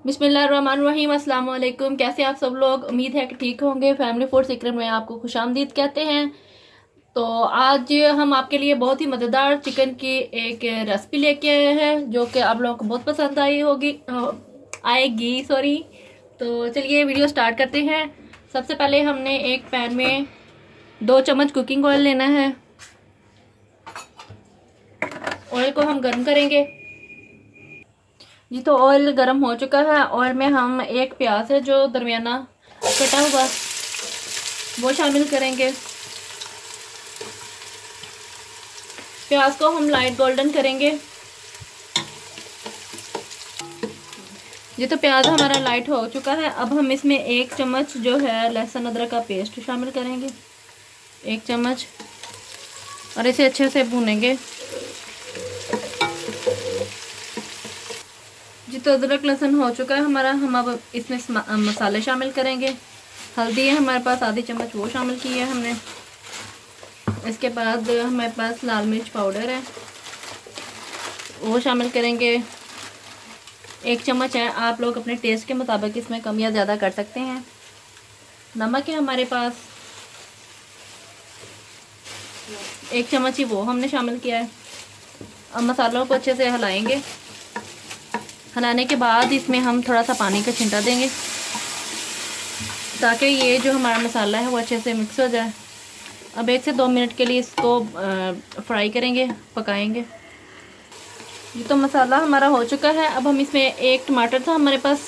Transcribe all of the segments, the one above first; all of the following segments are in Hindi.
बिस्मिल्लाहिर्रहमानिर्रहीम, अस्सलाम वालेकुम। कैसे आप सब लोग? उम्मीद है कि ठीक होंगे। फैमिली फूड सीक्रेट में आपको खुशामदीद कहते हैं। तो आज हम आपके लिए बहुत ही मज़ेदार चिकन की एक रेसिपी लेके आए हैं जो कि आप लोगों को बहुत पसंद आएगी सॉरी। तो चलिए वीडियो स्टार्ट करते हैं। सबसे पहले हमने एक पैन में 2 चम्मच कुकिंग ऑयल लेना है। ऑयल को हम गर्म करेंगे जी। तो ऑयल गर्म हो चुका है। ऑयल में हम एक प्याज है जो दरमियाना कटा हुआ वो शामिल करेंगे। प्याज को हम लाइट गोल्डन करेंगे जी। तो प्याज हमारा लाइट हो चुका है। अब हम इसमें 1 चम्मच जो है लहसुन अदरक का पेस्ट शामिल करेंगे, 1 चम्मच, और इसे अच्छे से भूनेंगे जी। तो अदरक लहसुन हो चुका है हमारा। हम अब इसमें मसाले शामिल करेंगे। हल्दी है हमारे पास आधी चम्मच, वो शामिल की है हमने। इसके बाद हमारे पास लाल मिर्च पाउडर है, वो शामिल करेंगे, 1 चम्मच है। आप लोग अपने टेस्ट के मुताबिक इसमें कम या ज़्यादा कर सकते हैं। नमक है हमारे पास 1 चम्मच ही, वो हमने शामिल किया है। अब मसालों को अच्छे से हिलाएंगे। हिलाने के बाद इसमें हम थोड़ा सा पानी का छिंटा देंगे ताकि ये जो हमारा मसाला है वो अच्छे से मिक्स हो जाए। अब 1 से 2 मिनट के लिए इसको फ्राई करेंगे, पकाएंगे ये। तो मसाला हमारा हो चुका है। अब हम इसमें 1 टमाटर था हमारे पास,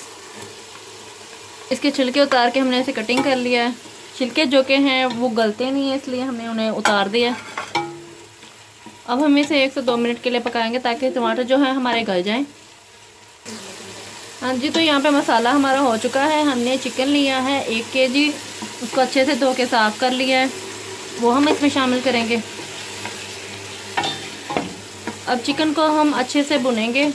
इसके छिलके उतार के हमने इसे कटिंग कर लिया है। छिलके जो के हैं वो गलते नहीं है, इसलिए हमने उन्हें उतार दिया। अब हम इसे 1 से 2 मिनट के लिए पकाएंगे ताकि टमाटर जो है हमारे गल जाएं। हाँ जी, तो यहाँ पे मसाला हमारा हो चुका है। हमने चिकन लिया है 1 kg, उसको अच्छे से धो के साफ़ कर लिया है, वो हम इसमें शामिल करेंगे। अब चिकन को हम अच्छे से भुनेंगे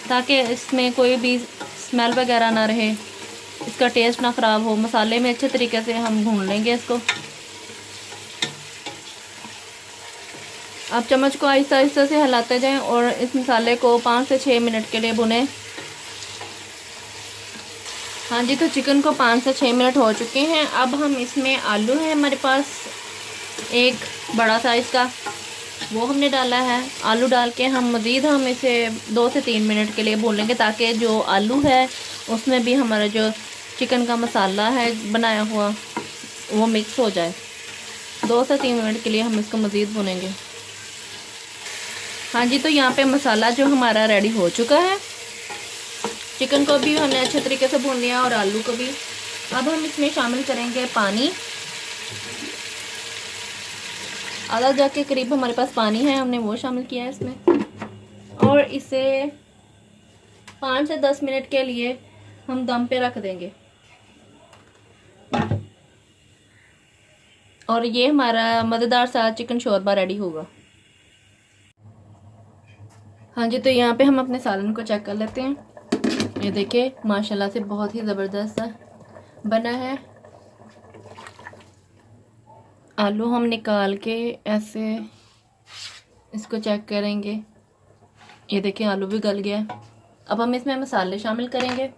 ताकि इसमें कोई भी स्मेल वगैरह ना रहे, इसका टेस्ट ना ख़राब हो। मसाले में अच्छे तरीके से हम भून लेंगे इसको। अब चम्मच को आहिस्ता आहिस्ता से हिलाते जाएं और इस मसाले को 5 से 6 मिनट के लिए भुनें। हाँ जी, तो चिकन को 5 से 6 मिनट हो चुके हैं। अब हम इसमें आलू है हमारे पास 1 बड़ा साइज़ का, वो हमने डाला है। आलू डाल के हम इसे 2 से 3 मिनट के लिए भूनेंगे ताकि जो आलू है उसमें भी हमारा जो चिकन का मसाला है बनाया हुआ वो मिक्स हो जाए। 2 से 3 मिनट के लिए हम इसको मज़ीद भूनेंगे। हाँ जी, तो यहाँ पे मसाला जो हमारा रेडी हो चुका है। चिकन को भी हमने अच्छे तरीके से भून लिया और आलू को भी। अब हम इसमें शामिल करेंगे पानी, आधा जग के करीब हमारे पास पानी है, हमने वो शामिल किया है इसमें। और इसे 5 से 10 मिनट के लिए हम दम पे रख देंगे और ये हमारा मज़ेदार सा चिकन शोरबा रेडी होगा। हाँ जी, तो यहाँ पे हम अपने सालन को चेक कर लेते हैं। ये देखिए माशाल्लाह से बहुत ही ज़बरदस्त बना है। आलू हम निकाल के ऐसे इसको चेक करेंगे। ये देखिए आलू भी गल गया। अब हम इसमें मसाले शामिल करेंगे।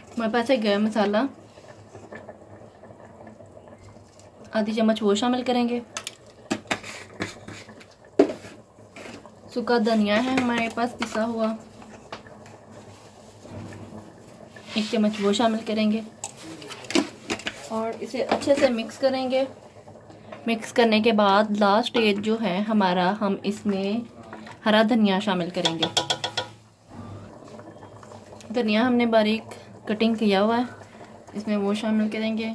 हमारे पास है गरम मसाला, आधी चम्मच वो शामिल करेंगे। सूखा धनिया है हमारे पास पिसा हुआ, 1 चम्मच वो शामिल करेंगे और इसे अच्छे से मिक्स करेंगे। मिक्स करने के बाद लास्ट स्टेज जो है हमारा, हम इसमें हरा धनिया शामिल करेंगे। धनिया हमने बारीक कटिंग किया हुआ है, इसमें वो शामिल करेंगे।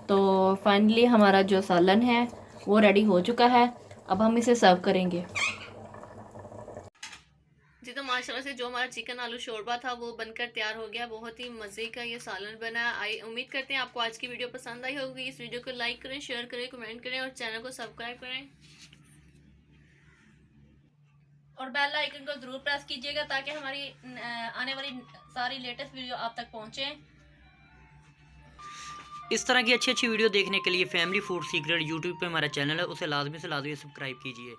तो फाइनली हमारा जो सालन है वो रेडी हो चुका है। अब हम इसे सर्व करेंगे जी। तो माशाल्लाह से जो हमारा चिकन आलू शोरबा था वो बनकर तैयार हो गया। बहुत ही मज़े का ये सालन बना। उम्मीद करते हैं आपको आज की वीडियो पसंद आई होगी। इस वीडियो को लाइक करें, शेयर करें, कमेंट करें और चैनल को सब्सक्राइब करें और बेल आइकन को ज़रूर प्रेस कीजिएगा ताकि हमारी आने वाली सारी लेटेस्ट वीडियो आप तक पहुँचे। इस तरह की अच्छी अच्छी वीडियो देखने के लिए फैमिली फूड सीक्रेट यूट्यूब पे हमारा चैनल है, उसे लाजमी से लाजमी सब्सक्राइब कीजिए।